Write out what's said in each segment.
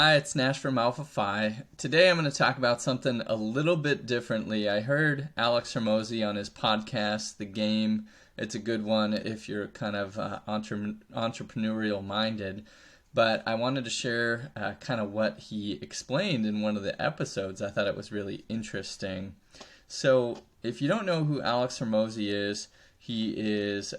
Hi, it's Nash from Alpha Phi. Today I'm going to talk about something a little bit differently. I heard Alex Hormozi on his podcast, The Game. It's a good one if you're kind of entrepreneurial minded. But I wanted to share kind of what he explained in one of the episodes. I thought it was really interesting. So, if you don't know who Alex Hormozi is, he is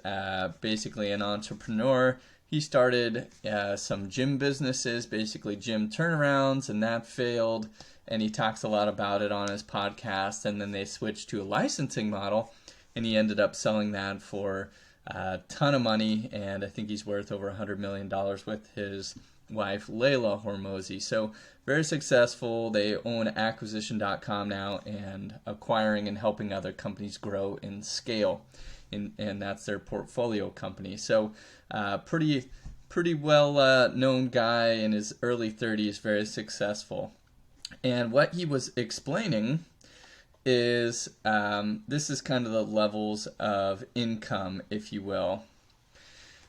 basically an entrepreneur. He started some gym businesses, basically gym turnarounds, and that failed. And he talks a lot about it on his podcast. And then they switched to a licensing model, and he ended up selling that for a ton of money. And I think he's worth over $100 million with his wife, Leila Hormozi. So very successful. They own acquisition.com now and acquiring and helping other companies grow and scale. And that's their portfolio company. So pretty well known guy in his early 30s, very successful. And what he was explaining is this is kind of the levels of income, if you will.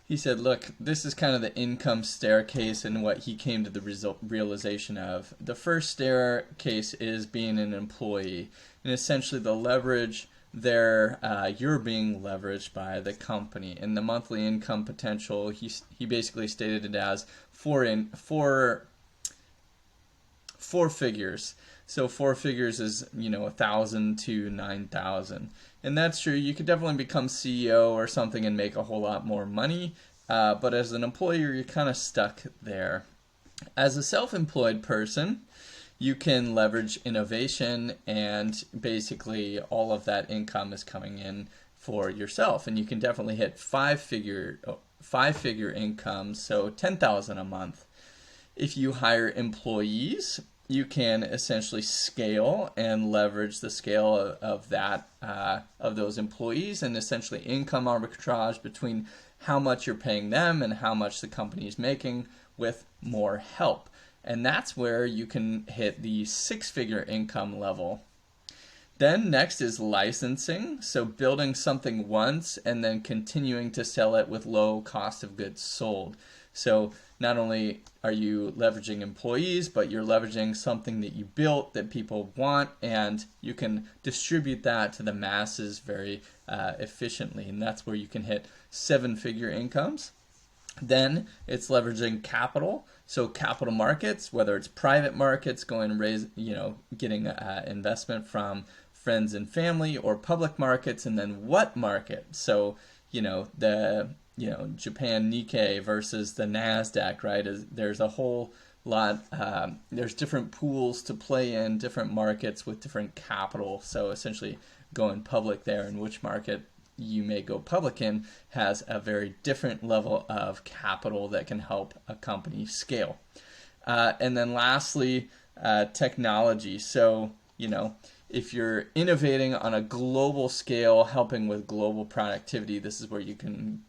He said, look, this is kind of the income staircase and what he came to the realization of. The first staircase is being an employee, and essentially the leverage there, you're being leveraged by the company. And the monthly income potential, he basically stated it as four figures. So four figures is 1,000 to 9,000, and that's true. You could definitely become CEO or something and make a whole lot more money, but as an employer, you're kind of stuck there. As a self-employed person, you can leverage innovation, and basically all of that income is coming in for yourself, and you can definitely hit five-figure income, so 10,000 a month. If you hire employees, you can essentially scale and leverage the scale of those employees, and essentially income arbitrage between how much you're paying them and how much the company is making with more help. And that's where you can hit the six-figure income level. Then next is licensing, so building something once and then continuing to sell it with low cost of goods sold. So not only are you leveraging employees, but you're leveraging something that you built that people want, and you can distribute that to the masses very efficiently. And that's where you can hit seven-figure incomes. Then it's leveraging capital. So capital markets, whether it's private markets, going and getting investment from friends and family, or public markets, and then what market? So the Japan Nikkei versus the Nasdaq, right? There's a whole lot. There's different pools to play in, different markets with different capital. So essentially, going public there, and which market you may go public in has a very different level of capital that can help a company scale. And then lastly, technology. So, if you're innovating on a global scale, helping with global productivity, this is where you can,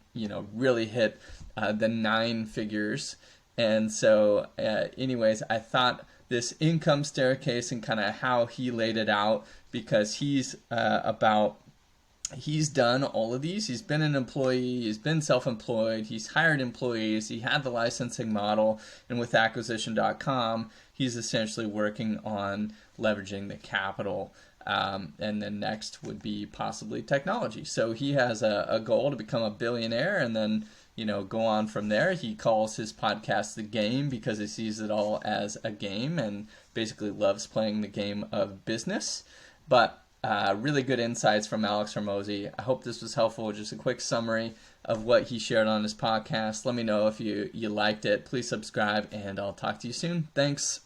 really hit the nine figures. And so, anyways, I thought this income staircase and kind of how he laid it out, because he's done all of these. He's been an employee, he's been self-employed, he's hired employees, he had the licensing model, and with acquisition.com, he's essentially working on leveraging the capital. And then next would be possibly technology. So he has a goal to become a billionaire, and then go on from there. He calls his podcast The Game because he sees it all as a game and basically loves playing the game of business. But really good insights from Alex Hormozi. I hope this was helpful. Just a quick summary of what he shared on his podcast. Let me know if you liked it. Please subscribe, and I'll talk to you soon. Thanks.